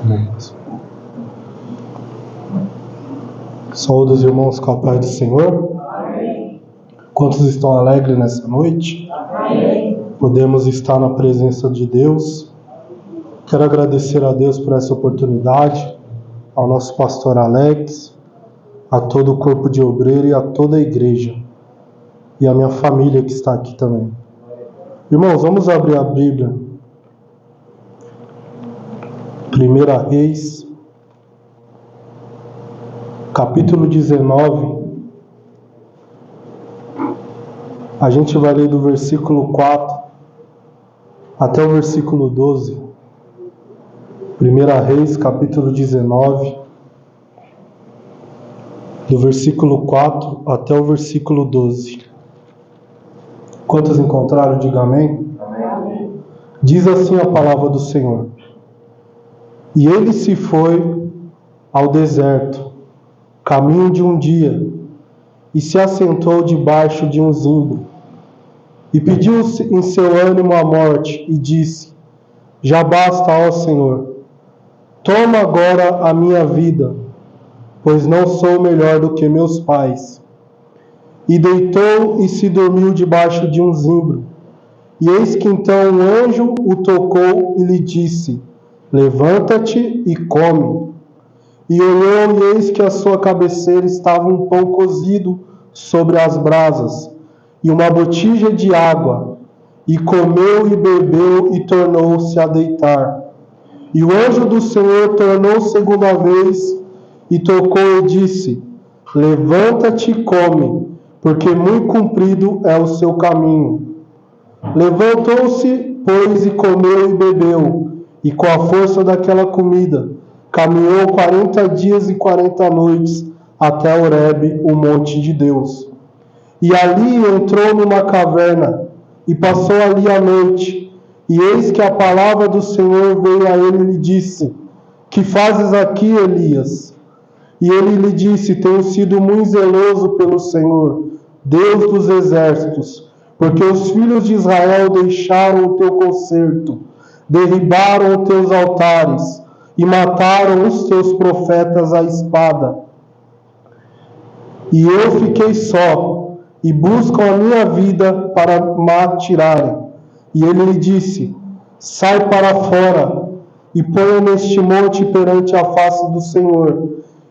Amém. Saúde os irmãos com a paz do Senhor. Amém. Quantos estão alegres nessa noite? Amém. Podemos estar na presença de Deus. Quero agradecer a Deus por essa oportunidade, ao nosso pastor Alex, a todo o corpo de obreiro e a toda a igreja, e a minha família que está aqui também. Irmãos, vamos abrir a Bíblia. 1 Reis, capítulo 19. A gente vai ler do versículo 4 até o versículo 12. 1 Reis, capítulo 19, do versículo 4 até o versículo 12. Quantos encontraram, diga amém. Amém. Diz assim a palavra do Senhor. E ele se foi ao deserto, caminho de um dia, e se assentou debaixo de um zimbro, e pediu em seu ânimo a morte, e disse: Já basta, ó Senhor, toma agora a minha vida, pois não sou melhor do que meus pais. E deitou e se dormiu debaixo de um zimbro. E eis que então um anjo o tocou e lhe disse: Levanta-te e come. E olhou, e eis que à sua cabeceira estava um pão cozido sobre as brasas, e uma botija de água. E comeu e bebeu, e tornou-se a deitar. E o anjo do Senhor tornou segunda vez, e tocou e disse: Levanta-te e come, porque muito comprido é o seu caminho. Levantou-se, pois, e comeu e bebeu, e com a força daquela comida, caminhou 40 dias e 40 noites até Horebe, o monte de Deus. E ali entrou numa caverna, e passou ali a noite. E eis que a palavra do Senhor veio a ele e lhe disse: Que fazes aqui, Elias? E ele lhe disse: Tenho sido muito zeloso pelo Senhor, Deus dos exércitos, porque os filhos de Israel deixaram o teu concerto, derribaram os teus altares e mataram os teus profetas à espada. E eu fiquei só, e buscam a minha vida para me atirarem. E ele lhe disse: Sai para fora, e ponha neste monte perante a face do Senhor.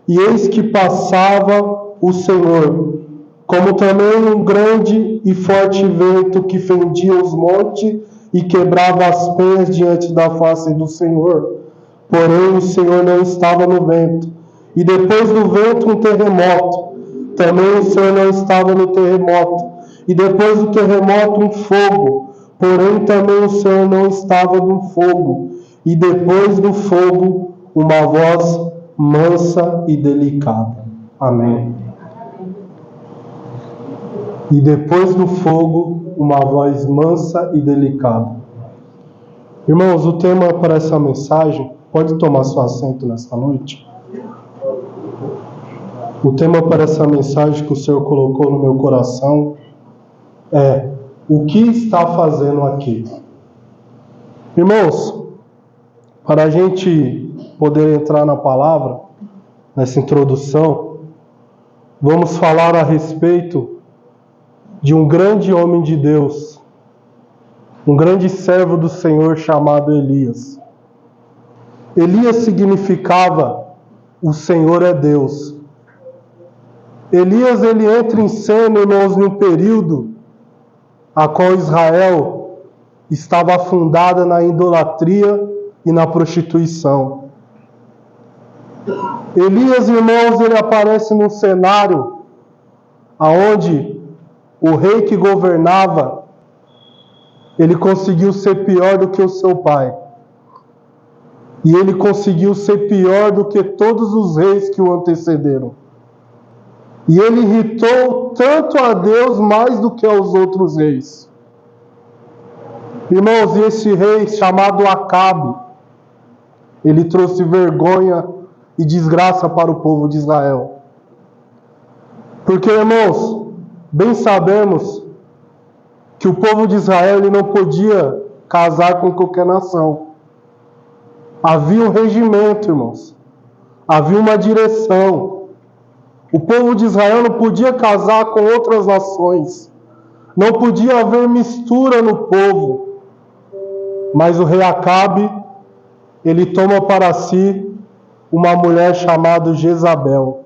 E eis que passava o Senhor, como também um grande e forte vento que fendia os montes e quebrava as penhas diante da face do Senhor. Porém o Senhor não estava no vento. E depois do vento um terremoto. Também o Senhor não estava no terremoto. E depois do terremoto um fogo. Porém também o Senhor não estava no fogo. E depois do fogo uma voz mansa e delicada. Amém. E depois do fogo, uma voz mansa e delicada. Irmãos, o tema para essa mensagem, pode tomar seu assento nesta noite? O tema para essa mensagem que o Senhor colocou no meu coração é: o que está fazendo aqui? Irmãos, para a gente poder entrar na palavra, nessa introdução, vamos falar a respeito de um grande homem de Deus, um grande servo do Senhor chamado Elias. Elias significava o Senhor é Deus. Elias, ele entra em cena, irmãos, num período a qual Israel estava afundada na idolatria e na prostituição. Elias, irmãos, ele aparece num cenário aonde o rei que governava, ele conseguiu ser pior do que o seu pai. E ele conseguiu ser pior do que todos os reis que o antecederam. E ele irritou tanto a Deus mais do que aos outros reis. Irmãos, e esse rei chamado Acabe, ele trouxe vergonha e desgraça para o povo de Israel. Porque, irmãos, bem sabemos que o povo de Israel ele não podia casar com qualquer nação. Havia um regimento, irmãos. Havia uma direção. O povo de Israel não podia casar com outras nações. Não podia haver mistura no povo. Mas o rei Acabe, ele toma para si uma mulher chamada Jezabel,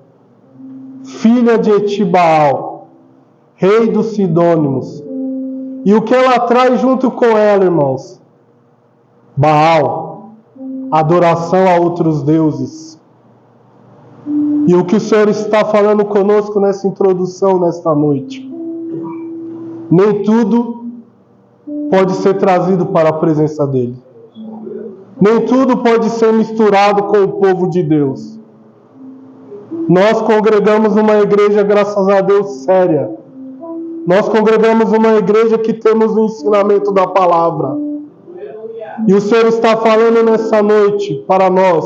filha de Etibaal, rei dos Sidônios. E o que ela traz junto com ela, irmãos? Baal, adoração a outros deuses. E o que o Senhor está falando conosco nessa introdução, nesta noite? Nem tudo pode ser trazido para a presença dele. Nem tudo pode ser misturado com o povo de Deus. Nós congregamos uma igreja, graças a Deus, séria. Nós congregamos uma igreja que temos o ensinamento da palavra. E o Senhor está falando nessa noite para nós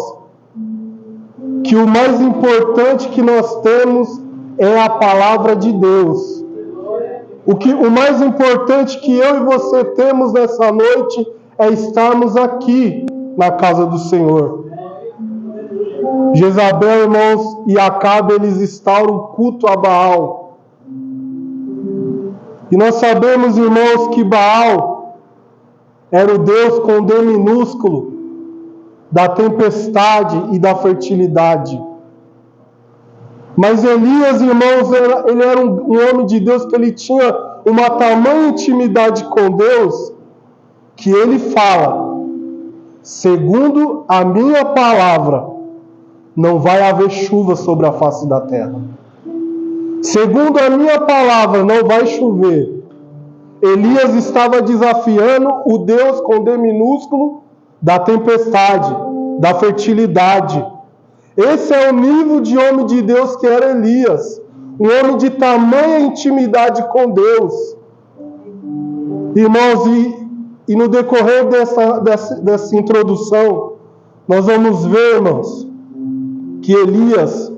que o mais importante que nós temos é a palavra de Deus. O mais importante que eu e você temos nessa noite é estarmos aqui na casa do Senhor. Jezabel, irmãos, e Acabe, eles instauram o culto a Baal. E nós sabemos, irmãos, que Baal era o Deus com D minúsculo da tempestade e da fertilidade. Mas Elias, irmãos, ele era um homem de Deus que ele tinha uma tamanha intimidade com Deus que ele fala: segundo a minha palavra, não vai haver chuva sobre a face da terra. Segundo a minha palavra, não vai chover. Elias estava desafiando o Deus com D minúsculo da tempestade, da fertilidade. Esse é o nível de homem de Deus que era Elias. Um homem de tamanha intimidade com Deus. Irmãos, e no decorrer dessa introdução, nós vamos ver, irmãos, que Elias,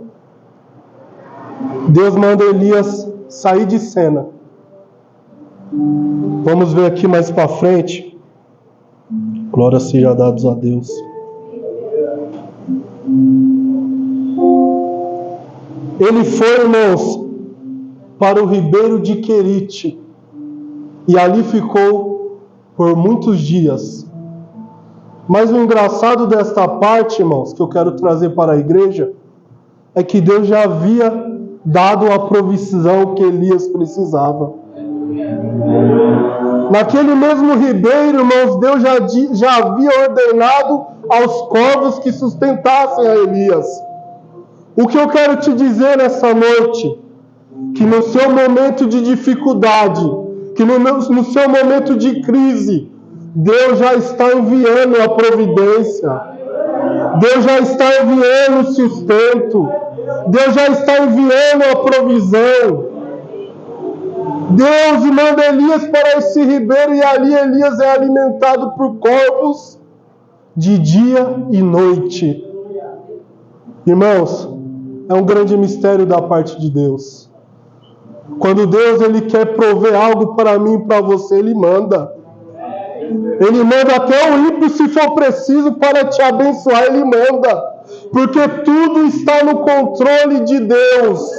Deus manda Elias sair de cena. Vamos ver aqui mais para frente. Glória seja dados a Deus. Ele foi, irmãos, para o ribeiro de Querite, e ali ficou por muitos dias. Mas o engraçado desta parte, irmãos, que eu quero trazer para a igreja, é que Deus já havia dado a provisão que Elias precisava. Naquele mesmo ribeiro, irmãos, Deus já havia ordenado aos corvos que sustentassem a Elias. O que eu quero te dizer nessa noite, que no seu momento de dificuldade, que no seu momento de crise, Deus já está enviando a providência. Deus já está enviando o sustento. Deus já está enviando a provisão. Deus manda Elias para esse ribeiro e ali Elias é alimentado por corvos de dia e noite. Irmãos, é um grande mistério da parte de Deus. Quando Deus ele quer prover algo para mim e para você, Ele manda. Ele manda até o ímpio, se for preciso, para te abençoar, Ele manda. Porque tudo está no controle de Deus.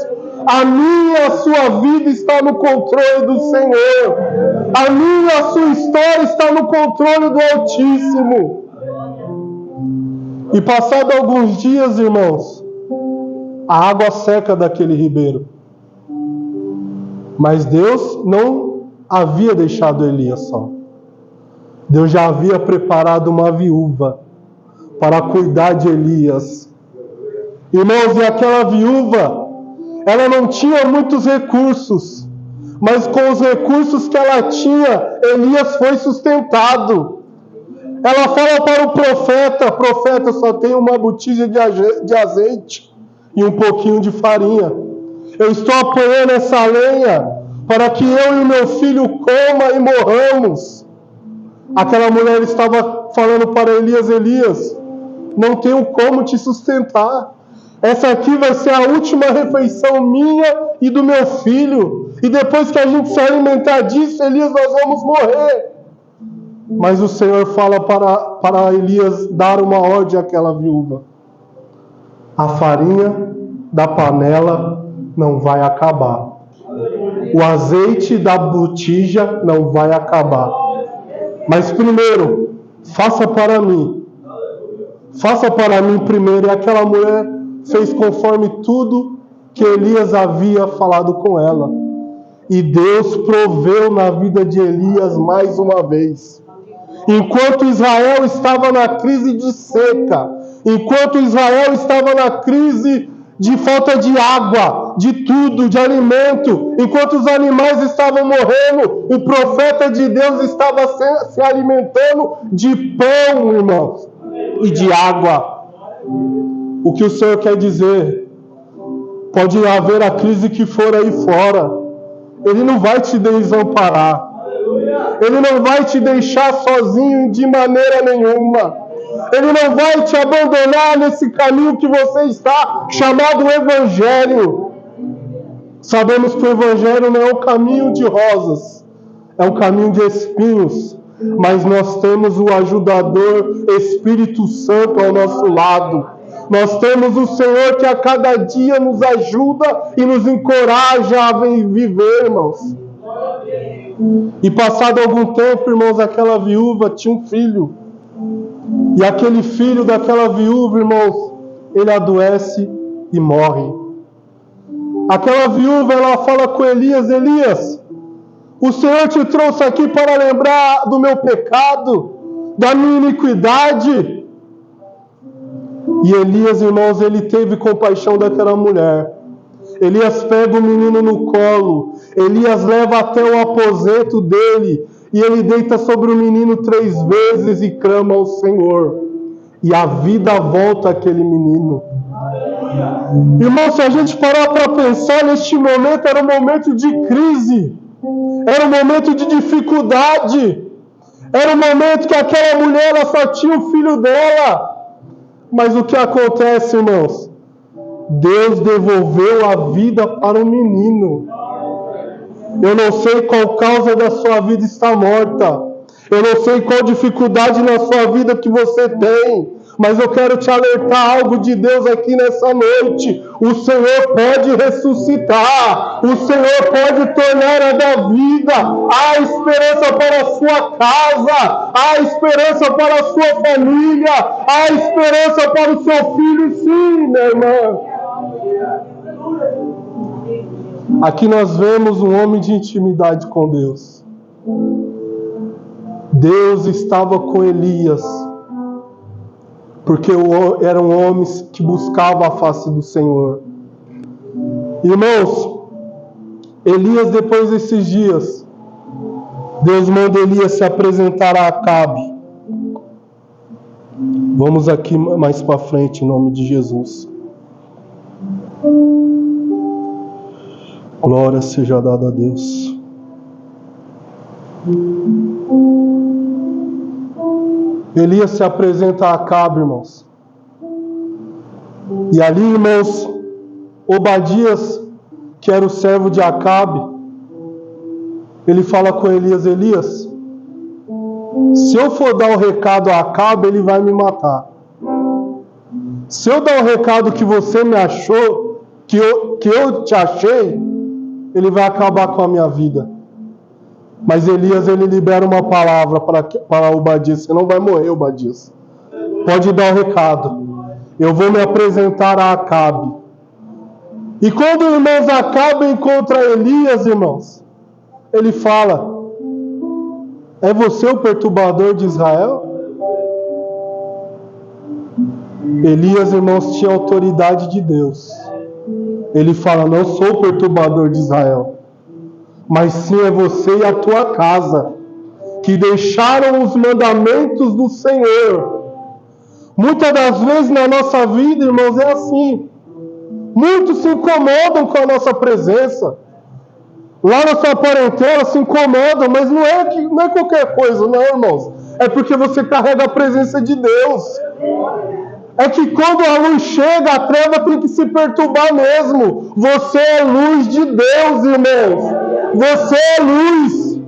A minha e a sua vida está no controle do Senhor. A minha e a sua história está no controle do Altíssimo. E passado alguns dias, irmãos, a água seca daquele ribeiro. Mas Deus não havia deixado Elias só. Deus já havia preparado uma viúva para cuidar de Elias. Irmãos, e aquela viúva, ela não tinha muitos recursos, mas com os recursos que ela tinha, Elias foi sustentado. Ela fala para o profeta: profeta, só tenho uma botija de azeite e um pouquinho de farinha. Eu estou apanhando essa lenha para que eu e meu filho coma e morramos. Aquela mulher estava falando para Elias: Elias, não tenho como te sustentar. Essa aqui vai ser a última refeição minha e do meu filho. E depois que a gente se alimentar disso, Elias, nós vamos morrer. Mas o Senhor fala para Elias dar uma ordem àquela viúva: a farinha da panela não vai acabar, o azeite da botija não vai acabar. Mas primeiro, faça para mim primeiro. E aquela mulher fez conforme tudo que Elias havia falado com ela. E Deus proveu na vida de Elias mais uma vez. Enquanto Israel estava na crise de seca, enquanto Israel estava na crise de falta de água, de tudo, de alimento, enquanto os animais estavam morrendo, o profeta de Deus estava se alimentando de pão, irmãos, e de água. O que o Senhor quer dizer? Pode haver a crise que for aí fora, Ele não vai te desamparar. Ele não vai te deixar sozinho de maneira nenhuma. Ele não vai te abandonar nesse caminho que você está, chamado Evangelho. Sabemos que o Evangelho não é um caminho de rosas, é um caminho de espinhos. Mas nós temos o ajudador Espírito Santo ao nosso lado. Nós temos o Senhor que a cada dia nos ajuda e nos encoraja a viver, irmãos. E passado algum tempo, irmãos, aquela viúva tinha um filho. E aquele filho daquela viúva, irmãos, ele adoece e morre. Aquela viúva, ela fala com Elias: Elias, o Senhor te trouxe aqui para lembrar do meu pecado, da minha iniquidade. E Elias, irmãos, ele teve compaixão daquela mulher. Elias pega o menino no colo, Elias leva até o aposento dele, e ele deita sobre o menino 3 vezes e clama ao Senhor. E a vida volta àquele menino. Irmão, se a gente parar para pensar, neste momento era um momento de crise, era um momento de dificuldade, era um momento que aquela mulher ela só tinha o filho dela. Mas o que acontece, irmãos? Deus devolveu a vida para o menino. Eu não sei qual causa da sua vida está morta. Eu não sei qual dificuldade na sua vida que você tem. Mas eu quero te alertar algo de Deus aqui nessa noite. O Senhor pode ressuscitar. O Senhor pode tornar a dar vida. Há esperança para a sua casa. Há esperança para a sua família. Há esperança para o seu filho, sim, minha irmã. Aqui nós vemos um homem de intimidade com Deus. Deus estava com Elias, porque eram homens que buscavam a face do Senhor. Irmãos, Elias, depois desses dias, Deus manda Elias se apresentar a Acabe. Vamos aqui mais para frente, em nome de Jesus. Glória seja dada a Deus. Elias se apresenta a Acabe, irmãos. E ali, irmãos, Obadias, que era o servo de Acabe, ele fala com Elias: Elias, se eu for dar o recado a Acabe, ele vai me matar. Se eu dar o recado que você me achou, que eu te achei, ele vai acabar com a minha vida. Mas Elias, ele libera uma palavra para Obadias: você não vai morrer, Obadias. Pode dar o recado. Eu vou me apresentar a Acabe. E quando os irmãos Acabe encontra Elias, irmãos, ele fala: é você o perturbador de Israel? Elias, irmãos, tinha autoridade de Deus. Ele fala: não sou o perturbador de Israel, mas sim é você e a tua casa, que deixaram os mandamentos do Senhor. Muitas das vezes na nossa vida, irmãos, é assim. Muitos se incomodam com a nossa presença. Lá na sua parentela se incomodam, mas não é qualquer coisa, não, irmãos. É porque você carrega a presença de Deus. É que quando a luz chega, a treva tem que se perturbar mesmo. Você é luz de Deus, irmãos. Você é luz.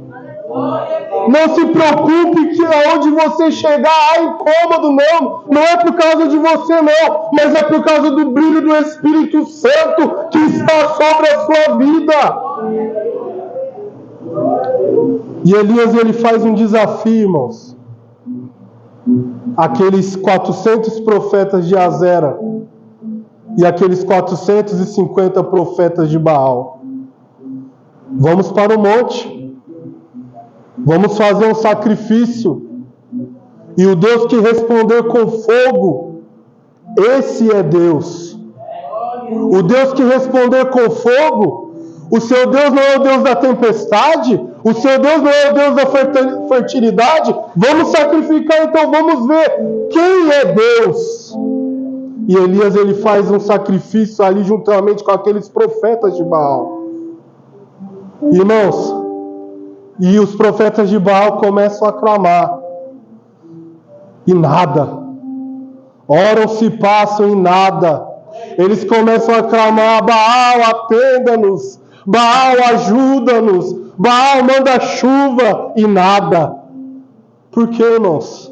Não se preocupe que aonde você chegar há incômodo, não. Não é por causa de você, não. Mas é por causa do brilho do Espírito Santo que está sobre a sua vida. E Elias, ele faz um desafio, irmãos. Aqueles 400 profetas de Azera e aqueles 450 profetas de Baal. Vamos para o monte. Vamos fazer um sacrifício. E o Deus que responder com fogo, esse é Deus. O Deus que responder com fogo, o seu Deus não é o Deus da tempestade, o seu Deus não é o Deus da fertilidade. Vamos sacrificar, então vamos ver quem é Deus. E Elias, ele faz um sacrifício ali juntamente com aqueles profetas de Baal. Irmãos, e os profetas de Baal começam a clamar. E nada. Oram se passam e nada. Eles começam a clamar: Baal, atenda-nos. Baal, ajuda-nos. Baal, manda chuva. E nada. Por quê, irmãos?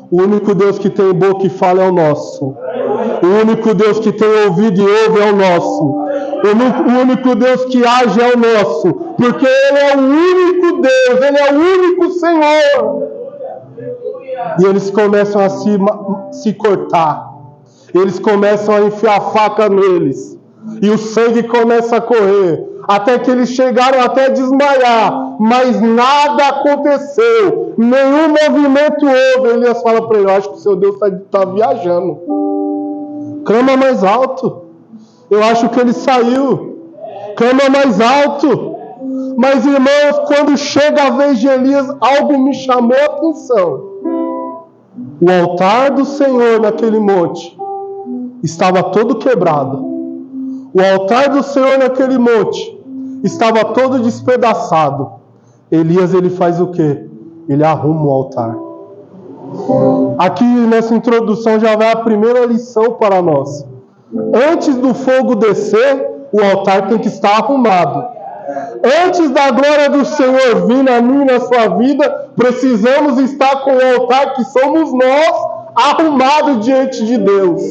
O único Deus que tem boca e fala é o nosso. O único Deus que tem ouvido e ouve é o nosso. O único Deus que age é o nosso. Porque Ele é o único Deus. Ele é o único Senhor. E eles começam a se cortar. Eles começam a enfiar a faca neles. E o sangue começa a correr. Até que eles chegaram até a desmaiar. Mas nada aconteceu. Nenhum movimento houve. Elias fala para ele: eu acho que o seu Deus está viajando. Clama mais alto. Eu acho que ele saiu. Clama mais alto. Mas, irmãos, quando chega a vez de Elias, algo me chamou a atenção. O altar do Senhor naquele monte estava todo quebrado. O altar do Senhor naquele monte estava todo despedaçado. Elias, ele faz o quê? Ele arruma o altar. Aqui nessa introdução já vai a primeira lição para nós. Antes do fogo descer, o altar tem que estar arrumado. Antes da glória do Senhor vir na minha e na sua vida, precisamos estar com o altar que somos nós, arrumado diante de Deus.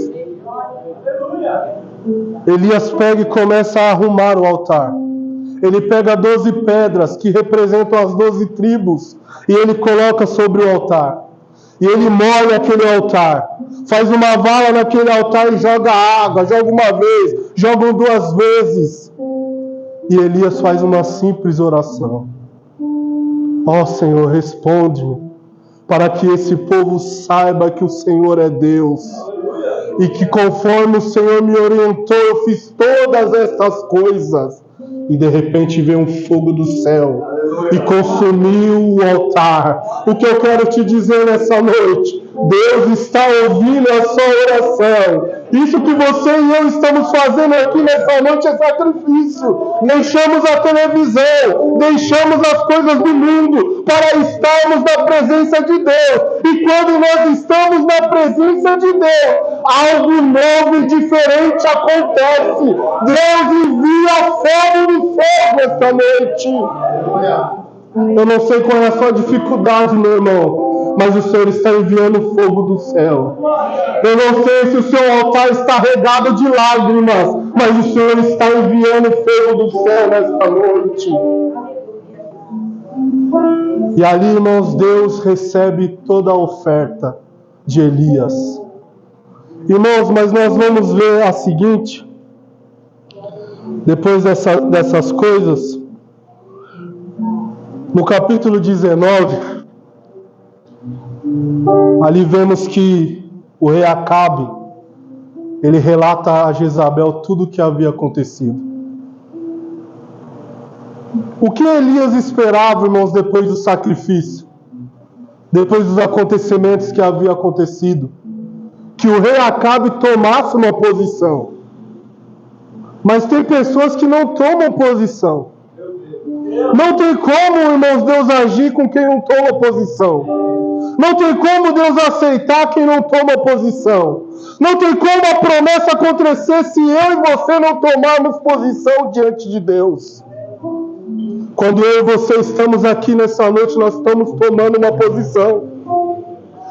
Elias pega e começa a arrumar o altar. Ele pega 12 pedras que representam as 12 tribos e ele coloca sobre o altar. E ele molha aquele altar, faz uma vala naquele altar e joga água, joga uma vez, joga 2 vezes. E Elias faz uma simples oração: ó Senhor, responde-me, para que esse povo saiba que o Senhor é Deus. E que conforme o Senhor me orientou, eu fiz todas estas coisas. E de repente veio um fogo do céu e consumiu o altar. O que eu quero te dizer nessa noite: Deus está ouvindo a sua oração. Isso que você e eu estamos fazendo aqui nessa noite é sacrifício. Deixamos a televisão, deixamos as coisas do mundo para estarmos na presença de Deus. E quando nós estamos na presença de Deus, algo novo e diferente acontece. Deus envia fogo do céu nesta noite. Eu não sei qual é a sua dificuldade, meu irmão, mas o Senhor está enviando fogo do céu. Eu não sei se o seu altar está regado de lágrimas, mas o Senhor está enviando fogo do céu nesta noite. E ali, irmãos, Deus recebe toda a oferta de Elias. Irmãos, mas nós vamos ver a seguinte: depois dessas coisas, no capítulo 19, ali vemos que o rei Acabe, ele relata a Jezabel tudo o que havia acontecido. O que Elias esperava, irmãos, depois do sacrifício? Depois dos acontecimentos que haviam acontecido? Que o rei Acabe tomasse uma posição. Mas tem pessoas que não tomam posição. Não tem como, irmãos, Deus agir com quem não toma posição. Não tem como Deus aceitar quem não toma posição. Não tem como a promessa acontecer se eu e você não tomarmos posição diante de Deus. Quando eu e você estamos aqui nessa noite, nós estamos tomando uma posição.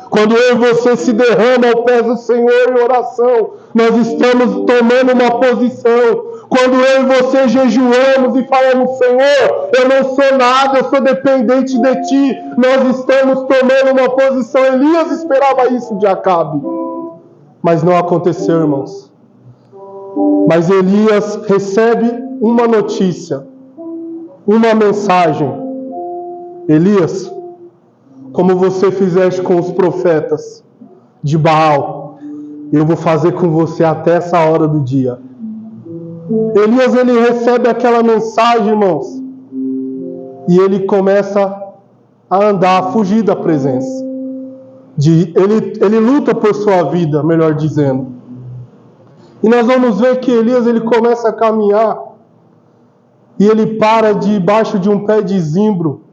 Quando eu e você se derrama ao pé do Senhor em oração, nós estamos tomando uma posição. Quando eu e você jejuamos e falamos, Senhor, eu não sou nada, eu sou dependente de Ti, nós estamos tomando uma posição. Elias esperava isso de Acabe, mas não aconteceu, irmãos. Mas Elias recebe uma notícia, uma mensagem. Elias, como você fizeste com os profetas de Baal, eu vou fazer com você até essa hora do dia. Elias, ele recebe aquela mensagem, irmãos, e ele começa a andar, a fugir da presença. Ele luta por sua vida, melhor dizendo. E nós vamos ver que Elias, ele começa a caminhar, e ele para debaixo de um pé de zimbro,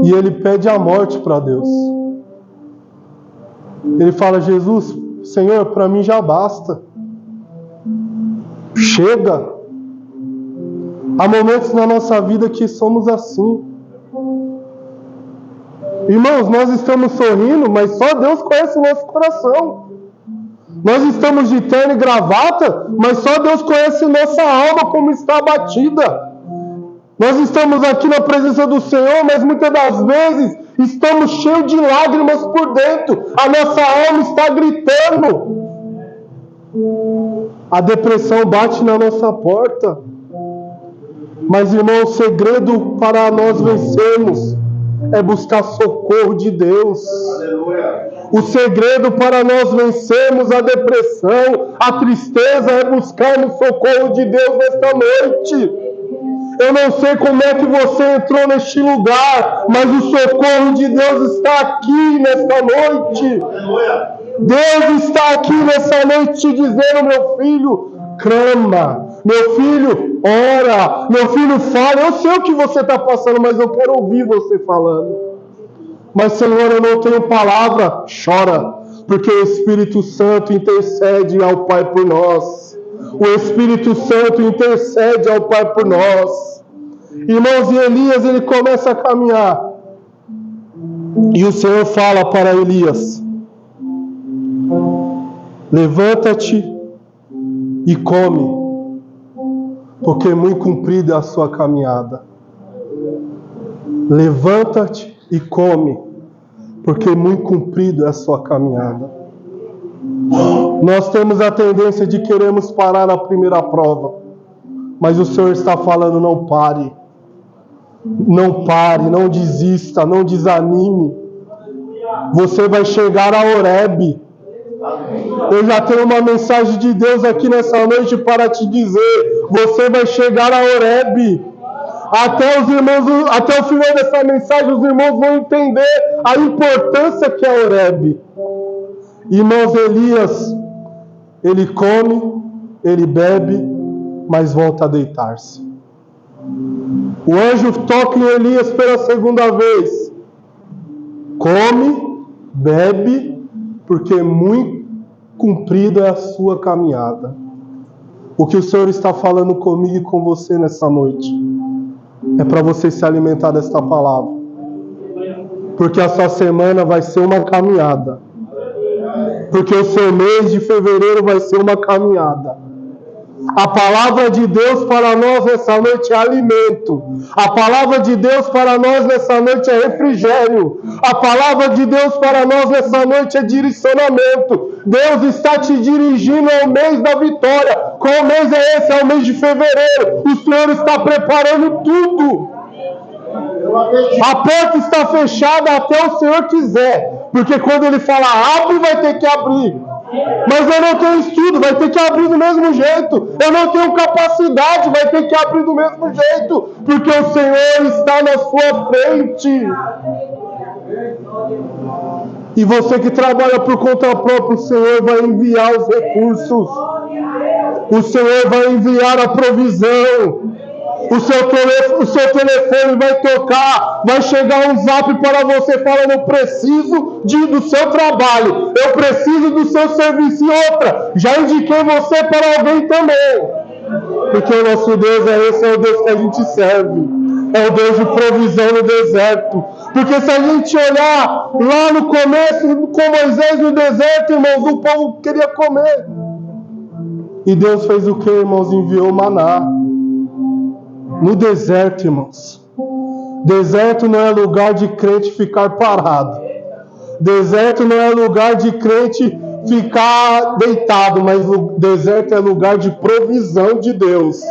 e ele pede a morte para Deus. Ele fala, Jesus, Senhor, para mim já basta. Chega. Há momentos na nossa vida que somos assim. Irmãos, nós estamos sorrindo, mas só Deus conhece o nosso coração. Nós estamos de terno e gravata, mas só Deus conhece nossa alma como está abatida. Nós estamos aqui na presença do Senhor, mas muitas das vezes estamos cheios de lágrimas por dentro. A nossa alma está gritando. A depressão bate na nossa porta. Mas, irmão, o segredo para nós vencermos é buscar socorro de Deus. Aleluia. O segredo para nós vencermos a depressão, a tristeza, é buscarmos socorro de Deus nesta noite. Eu não sei como é que você entrou neste lugar, mas o socorro de Deus está aqui nesta noite. Aleluia. Deus está aqui nessa noite te dizendo, meu filho, clama. Meu filho, ora. Meu filho, fala. Eu sei o que você está passando, mas eu quero ouvir você falando. Mas, Senhor, eu não tenho palavra. Chora, porque o Espírito Santo intercede ao Pai por nós. O Espírito Santo intercede ao Pai por nós. Irmãos, e Elias, ele começa a caminhar. E o Senhor fala para Elias, levanta-te e come, porque muito comprida é a sua caminhada. Levanta-te e come, porque muito comprida é a sua caminhada. Nós temos a tendência de queremos parar na primeira prova, mas o Senhor está falando, não pare. Não pare, não desista, não desanime. Você vai chegar a Horebe. Eu já tenho uma mensagem de Deus aqui nessa noite para te dizer, você vai chegar a Horebe. Até o final dessa mensagem, os irmãos vão entender a importância que é Horebe. Irmãos, Elias, ele come, ele bebe, mas volta a deitar-se. O anjo toca em Elias pela segunda vez. Come, bebe, porque muito cumprida é a sua caminhada. O que o Senhor está falando comigo e com você nessa noite é para você se alimentar desta palavra, porque a sua semana vai ser uma caminhada, porque o seu mês de fevereiro vai ser uma caminhada. A palavra de Deus para nós nessa noite é alimento. A palavra de Deus para nós nessa noite é refrigério. A palavra de Deus para nós nessa noite é direcionamento. Deus está te dirigindo ao mês da vitória. Qual mês é esse? É o mês de fevereiro. O Senhor está preparando tudo. A porta está fechada até o Senhor quiser. Porque quando Ele fala abre, vai ter que abrir. Mas eu não tenho estudo, vai ter que abrir do mesmo jeito. Eu não tenho capacidade, vai ter que abrir do mesmo jeito. Porque o Senhor está na sua frente. E você que trabalha por conta própria, o Senhor vai enviar os recursos. O Senhor vai enviar a provisão. O seu telefone vai tocar, vai chegar um zap para você falando, eu preciso do seu trabalho, eu preciso do seu serviço. E outra, já indiquei você para alguém também. Porque o nosso Deus esse é o Deus que a gente serve. É o Deus de provisão no deserto. Porque se a gente olhar lá no começo, com Moisés no deserto, irmãos, o povo queria comer. E Deus fez o que, irmãos? Enviou o maná. No deserto, irmãos. Deserto não é lugar de crente ficar parado. Deserto não é lugar de crente ficar deitado, mas o deserto é lugar de provisão de Deus.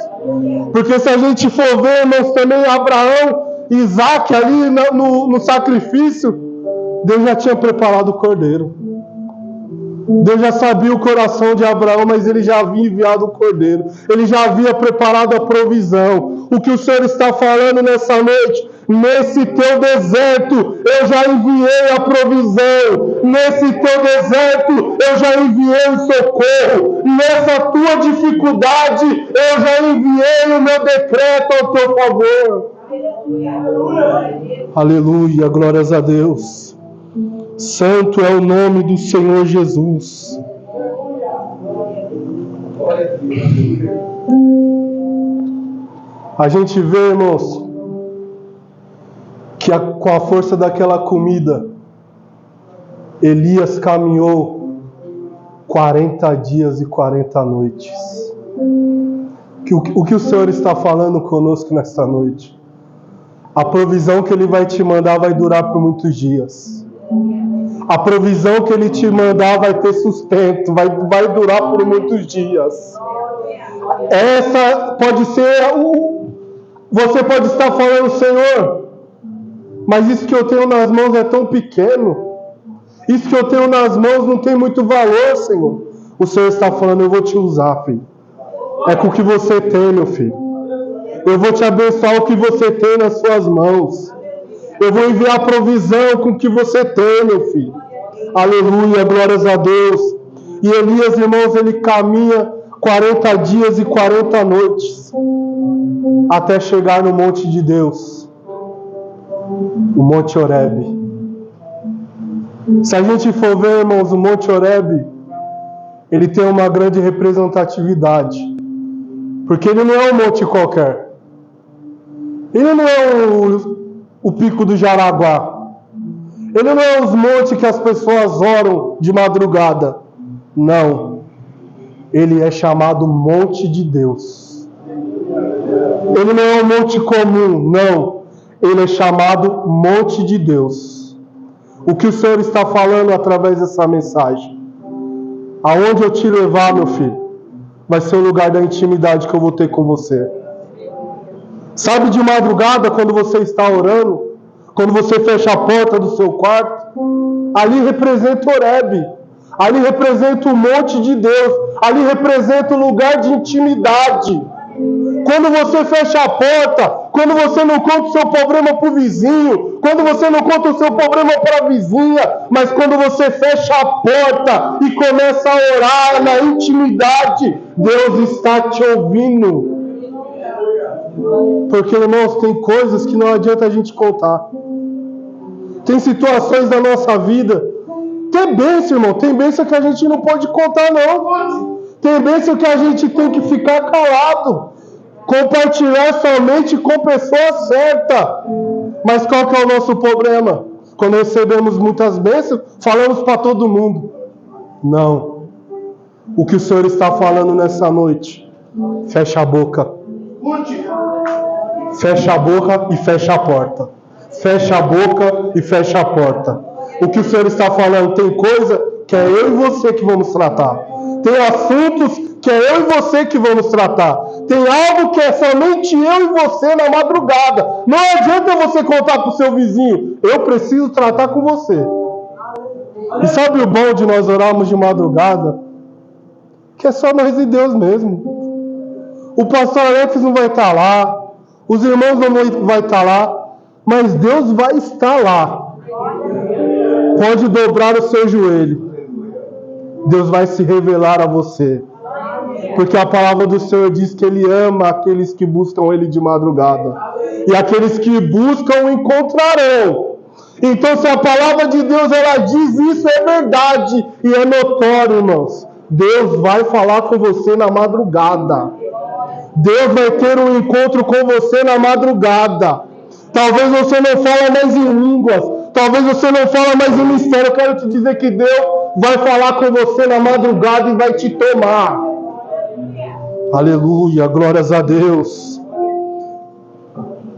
Porque se a gente for ver, irmãos, também Abraão, Isaac ali no sacrifício, Deus já tinha preparado o cordeiro. Deus já sabia o coração de Abraão, mas ele já havia enviado o cordeiro. Ele já havia preparado a provisão. O que o Senhor está falando nessa noite? Nesse teu deserto, eu já enviei a provisão. Nesse teu deserto, eu já enviei o socorro. Nessa tua dificuldade, eu já enviei o meu decreto ao teu favor. Aleluia, glórias a Deus. Santo é o nome do Senhor Jesus. A gente vê, irmãos, que com a força daquela comida, Elias caminhou 40 dias e 40 noites. O que o Senhor está falando conosco nesta noite? A provisão que Ele vai te mandar vai durar por muitos dias. A provisão que Ele te mandar vai ter sustento, vai durar por muitos dias. Essa pode ser você pode estar falando, Senhor, mas isso que eu tenho nas mãos é tão pequeno. Isso que eu tenho nas mãos não tem muito valor, Senhor. O Senhor está falando, eu vou te usar, filho. É com o que você tem, meu filho. Eu vou te abençoar o que você tem nas suas mãos. Eu vou enviar provisão com o que você tem, meu filho. Aleluia, glórias a Deus. E Elias, irmãos, ele caminha 40 dias e 40 noites até chegar no monte de Deus, o Monte Horebe. Se a gente for ver, irmãos, o Monte Horebe, ele tem uma grande representatividade, porque ele não é um monte qualquer. Ele não é o Pico do Jaraguá. Ele não é os montes que as pessoas oram de madrugada. Não. Ele é chamado Monte de Deus. Ele não é um monte comum, não. Ele é chamado Monte de Deus. O que o Senhor está falando através dessa mensagem? Aonde eu te levar, meu filho, vai ser o lugar da intimidade que eu vou ter com você. Sabe, de madrugada, quando você está orando, quando você fecha a porta do seu quarto, ali representa Horebe, ali representa o monte de Deus, ali representa o lugar de intimidade. Quando você fecha a porta, quando você não conta o seu problema para o vizinho, quando você não conta o seu problema para a vizinha, mas quando você fecha a porta e começa a orar na intimidade, Deus está te ouvindo. Porque, irmãos, tem coisas que não adianta a gente contar. Tem situações da nossa vida. Tem bênção, irmão. Tem bênção que a gente não pode contar, não. Tem bênção que a gente tem que ficar calado. Compartilhar somente com pessoa certa. Mas qual que é o nosso problema? Quando recebemos muitas bênçãos, falamos para todo mundo. Não. O que o Senhor está falando nessa noite? Fecha a boca. Fecha a boca e fecha a porta. Fecha a boca e fecha a porta. O que o Senhor está falando? Tem coisa que é eu e você que vamos tratar. Tem assuntos que é eu e você que vamos tratar. Tem algo que é somente eu e você na madrugada. Não adianta você contar para o seu vizinho. Eu preciso tratar com você. E sabe o bom de nós orarmos de madrugada? Que é só nós e Deus mesmo. O pastor Alex não vai estar lá. Os irmãos não vão estar lá. Mas Deus vai estar lá. Pode dobrar o seu joelho. Deus vai se revelar a você. Porque a palavra do Senhor diz que Ele ama aqueles que buscam Ele de madrugada. E aqueles que buscam, encontrarão. Então, se a palavra de Deus ela diz isso, é verdade. E é notório, irmãos. Deus vai falar com você na madrugada. Deus vai ter um encontro com você na madrugada. Talvez você não fale mais em línguas. Talvez você não fale mais em mistério. Eu quero te dizer que Deus vai falar com você na madrugada e vai te tomar. Aleluia, glórias a Deus.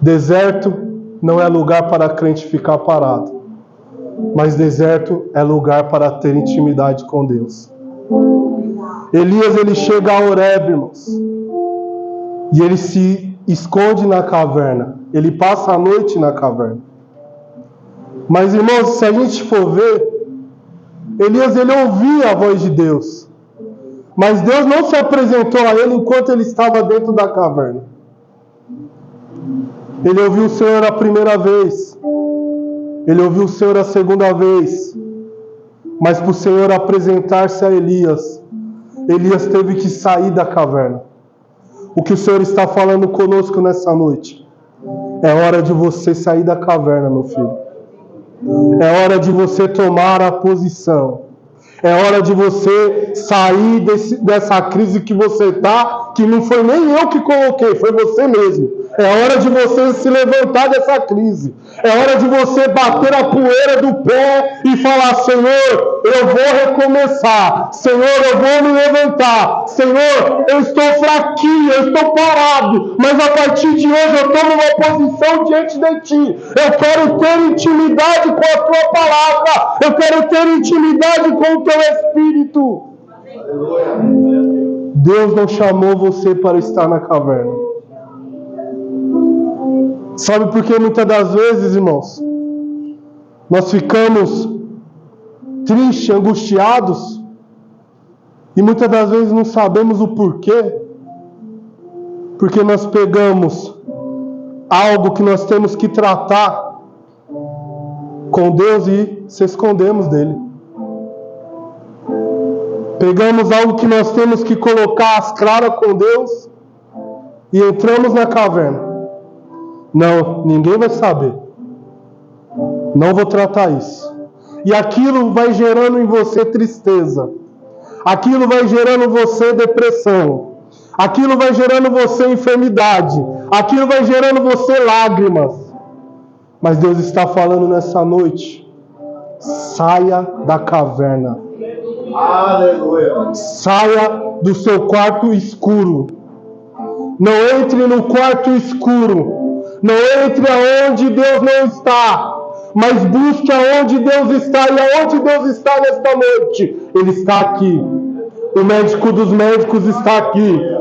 Deserto não é lugar para crente ficar parado. Mas deserto é lugar para ter intimidade com Deus. Elias, ele chega a Horebe, irmãos. E ele se esconde na caverna. Ele passa a noite na caverna. Mas, irmãos, se a gente for ver, Elias, ele ouvia a voz de Deus. Mas Deus não se apresentou a ele enquanto ele estava dentro da caverna. Ele ouviu o Senhor a primeira vez. Ele ouviu o Senhor a segunda vez. Mas para o Senhor apresentar-se a Elias, Elias teve que sair da caverna. O que o Senhor está falando conosco nessa noite? É hora de você sair da caverna, meu filho. É hora de você tomar a posição. É hora de você sair dessa crise que você está, que não foi nem eu que coloquei, foi você mesmo. É hora de você se levantar dessa crise. É hora de você bater a poeira do pé e falar: Senhor, eu vou recomeçar. Senhor, eu vou me levantar. Senhor, eu estou fraquinho, eu estou parado. Mas a partir de hoje eu tomo uma posição diante de Ti. Eu quero ter intimidade com a Tua palavra. Eu quero ter intimidade com o Teu Espírito. Deus não chamou você para estar na caverna. Sabe por que muitas das vezes, irmãos, nós ficamos tristes, angustiados, e muitas das vezes não sabemos o porquê? Porque nós pegamos algo que nós temos que tratar com Deus e se escondemos dele. Pegamos algo que nós temos que colocar às claras com Deus e entramos na caverna. Não, ninguém vai saber. Não vou tratar isso. E aquilo vai gerando em você tristeza. Aquilo vai gerando em você depressão. Aquilo vai gerando em você enfermidade. Aquilo vai gerando em você lágrimas. Mas Deus está falando nessa noite: saia da caverna. Aleluia. Saia do seu quarto escuro. Não entre no quarto escuro. Não entre aonde Deus não está, mas busque aonde Deus está. E aonde Deus está nesta noite? Ele está aqui. O médico dos médicos está aqui.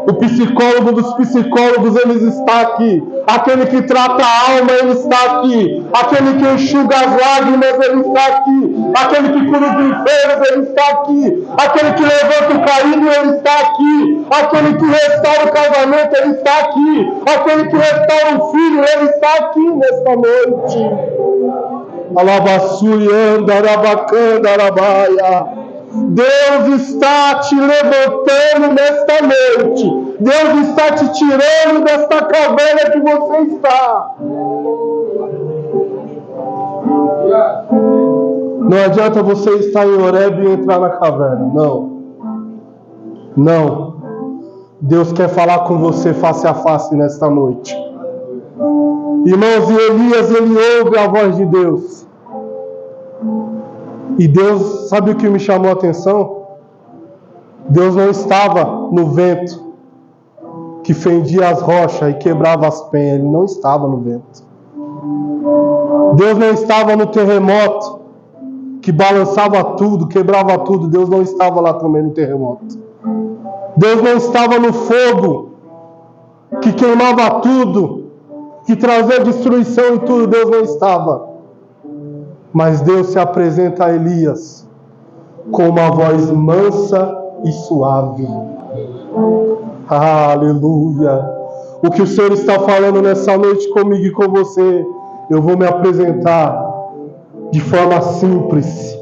O psicólogo dos psicólogos, ele está aqui. Aquele que trata a alma, ele está aqui. Aquele que enxuga as lágrimas, ele está aqui. Aquele que cura os enfermos, ele está aqui. Aquele que levanta o caído, ele está aqui. Aquele que restaura o casamento, ele está aqui. Aquele que restaura o filho, ele está aqui nesta noite. Alabaçuianda, arabacanda, arabaia. Deus está te levantando nesta noite. Deus está te tirando desta caverna que você está. Não adianta você estar em Horebe e entrar na caverna. Não. Não. Deus quer falar com você face a face nesta noite. Irmãos, e Elias, ele ouve a voz de Deus. E Deus, sabe o que me chamou a atenção? Deus não estava no vento que fendia as rochas e quebrava as penhas. Ele não estava no vento. Deus não estava no terremoto que balançava tudo, quebrava tudo. Deus não estava lá também no terremoto. Deus não estava no fogo que queimava tudo, que trazia destruição e tudo. Deus não estava. Mas Deus se apresenta a Elias com uma voz mansa e suave. Aleluia! O que o Senhor está falando nessa noite comigo e com você, eu vou me apresentar de forma simples.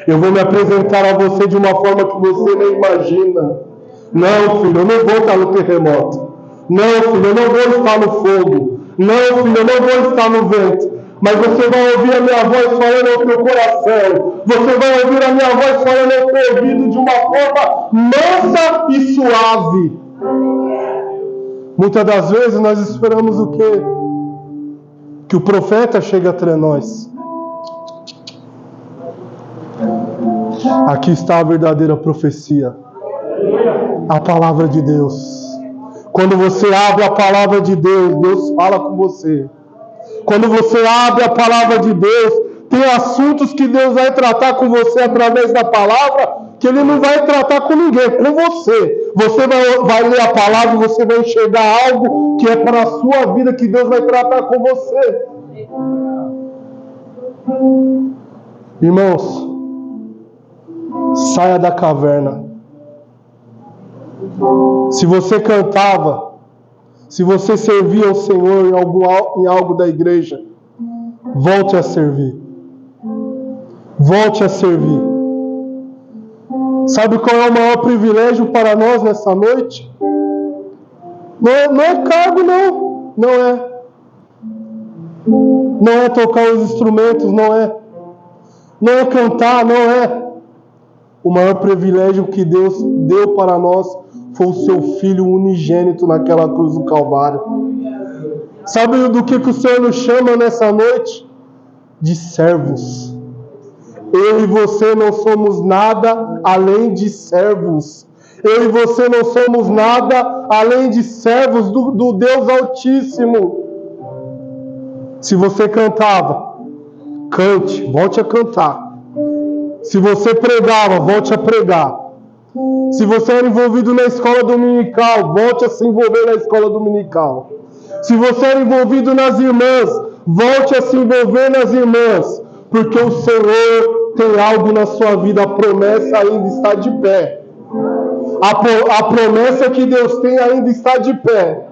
Eu vou me apresentar a você de uma forma que você nem imagina. Não, filho, eu não vou estar no terremoto. Não, filho, eu não vou estar no fogo. Não, filho, eu não vou estar no vento. Mas você vai ouvir a minha voz falando ao teu coração. Você vai ouvir a minha voz falando ao teu ouvido de uma forma mansa e suave. Muitas das vezes nós esperamos o quê? Que o profeta chegue até nós. Aqui está a verdadeira profecia. A palavra de Deus. Quando você abre a palavra de Deus, Deus fala com você. Quando você abre a palavra de Deus, tem assuntos que Deus vai tratar com você através da palavra, que Ele não vai tratar com ninguém, com você. Você vai ler a palavra e você vai enxergar algo que é para a sua vida, que Deus vai tratar com você. Irmãos, saia da caverna. Se você cantava, se você servia ao Senhor em algo da igreja, volte a servir. Volte a servir. Sabe qual é o maior privilégio para nós nessa noite? Não é cargo, não. Não é. Não é tocar os instrumentos, não é. Não é cantar, não é. O maior privilégio que Deus deu para nós foi o seu Filho unigênito naquela cruz do Calvário. Sabe do que o Senhor nos chama nessa noite? De servos. Eu e você não somos nada além de servos. Eu e você não somos nada além de servos do Deus Altíssimo. Se você cantava, cante, volte a cantar. Se você pregava, volte a pregar. Se você era envolvido na escola dominical, volte a se envolver na escola dominical. Se você era envolvido nas irmãs, volte a se envolver nas irmãs. Porque o Senhor tem algo na sua vida, a promessa ainda está de pé. A promessa que Deus tem ainda está de pé.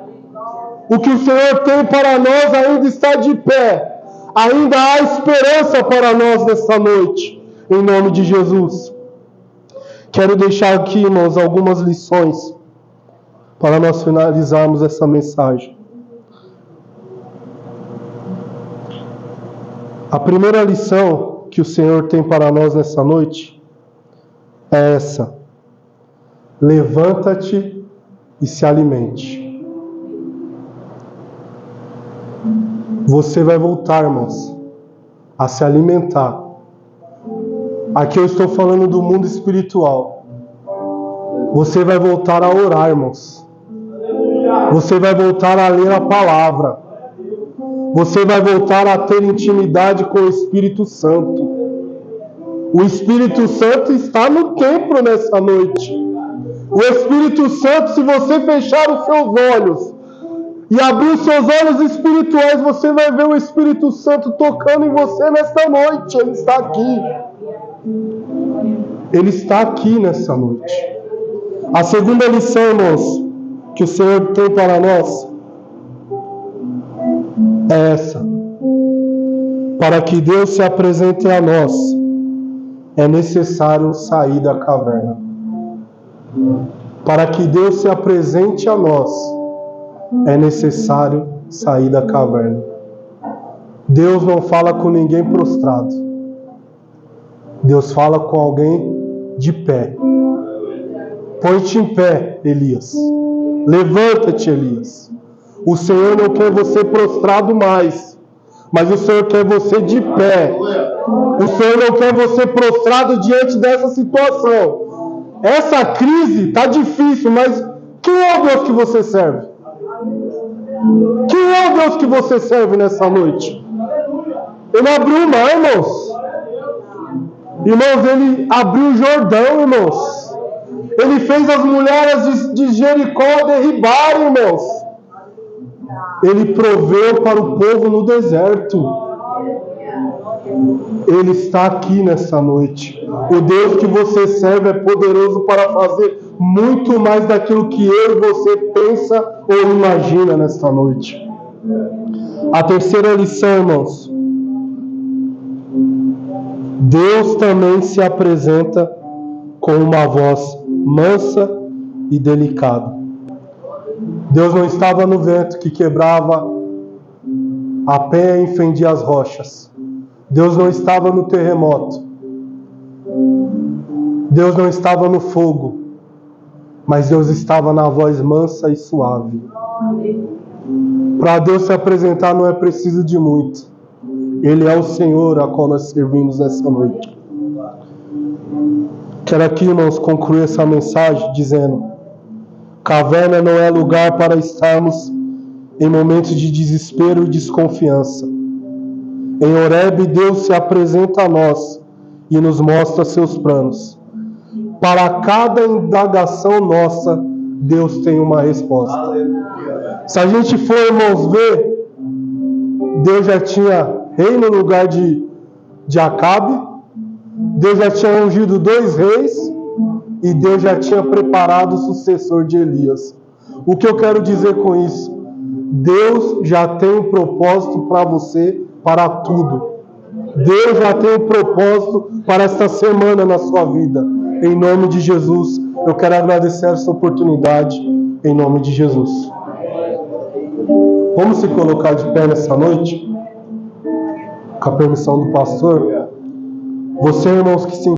O que o Senhor tem para nós ainda está de pé. Ainda há esperança para nós nessa noite. Em nome de Jesus. Quero deixar aqui, irmãos, algumas lições para nós finalizarmos essa mensagem. A primeira lição que o Senhor tem para nós nessa noite é essa: levanta-te e se alimente. Você vai voltar, irmãos, a se alimentar. Aqui eu estou falando do mundo espiritual. Você vai voltar a orar, irmãos. Você vai voltar a ler a palavra. Você vai voltar a ter intimidade com o Espírito Santo. O Espírito Santo está no templo nessa noite. O Espírito Santo, se você fechar os seus olhos e abrir os seus olhos espirituais, você vai ver o Espírito Santo tocando em você nesta noite. Ele está aqui. Ele está aqui nessa noite. A segunda lição, irmãos, que o Senhor tem para nós é essa: para que Deus se apresente a nós, é necessário sair da caverna. Para que Deus se apresente a nós, é necessário sair da caverna. Deus não fala com ninguém prostrado. Deus fala com alguém de pé. Põe-te em pé, Elias. Levanta-te, Elias. O Senhor não quer você prostrado mais, mas o Senhor quer você de pé. O Senhor não quer você prostrado diante dessa situação. Essa crise está difícil, mas quem é o Deus que você serve? Quem é o Deus que você serve nessa noite? Ele abriu o mar, irmãos. Irmãos, Ele abriu o Jordão, irmãos. Ele fez as mulheres de Jericó derribarem, irmãos. Ele proveu para o povo no deserto. Ele está aqui nessa noite. O Deus que você serve é poderoso para fazer muito mais daquilo que eu e você pensa ou imagina nesta noite. A terceira lição, irmãos: Deus também se apresenta com uma voz mansa e delicada. Deus não estava no vento que quebrava a penha e fendia as rochas. Deus não estava no terremoto. Deus não estava no fogo. Mas Deus estava na voz mansa e suave. Para Deus se apresentar não é preciso de muito. Ele é o Senhor a qual nós servimos nessa noite. Quero aqui, irmãos, concluir essa mensagem dizendo: caverna não é lugar para estarmos em momentos de desespero e desconfiança. Em Horebe, Deus se apresenta a nós e nos mostra seus planos. Para cada indagação nossa, Deus tem uma resposta. Se a gente for, irmãos, ver, Deus já tinha rei no lugar de Acabe, Deus já tinha ungido 2 reis e Deus já tinha preparado o sucessor de Elias. O que eu quero dizer com isso? Deus já tem um propósito para você, para tudo. Deus já tem um propósito para esta semana na sua vida. Em nome de Jesus, eu quero agradecer essa oportunidade, em nome de Jesus. Vamos se colocar de pé nessa noite? Com a permissão do pastor. Você, irmãos, que se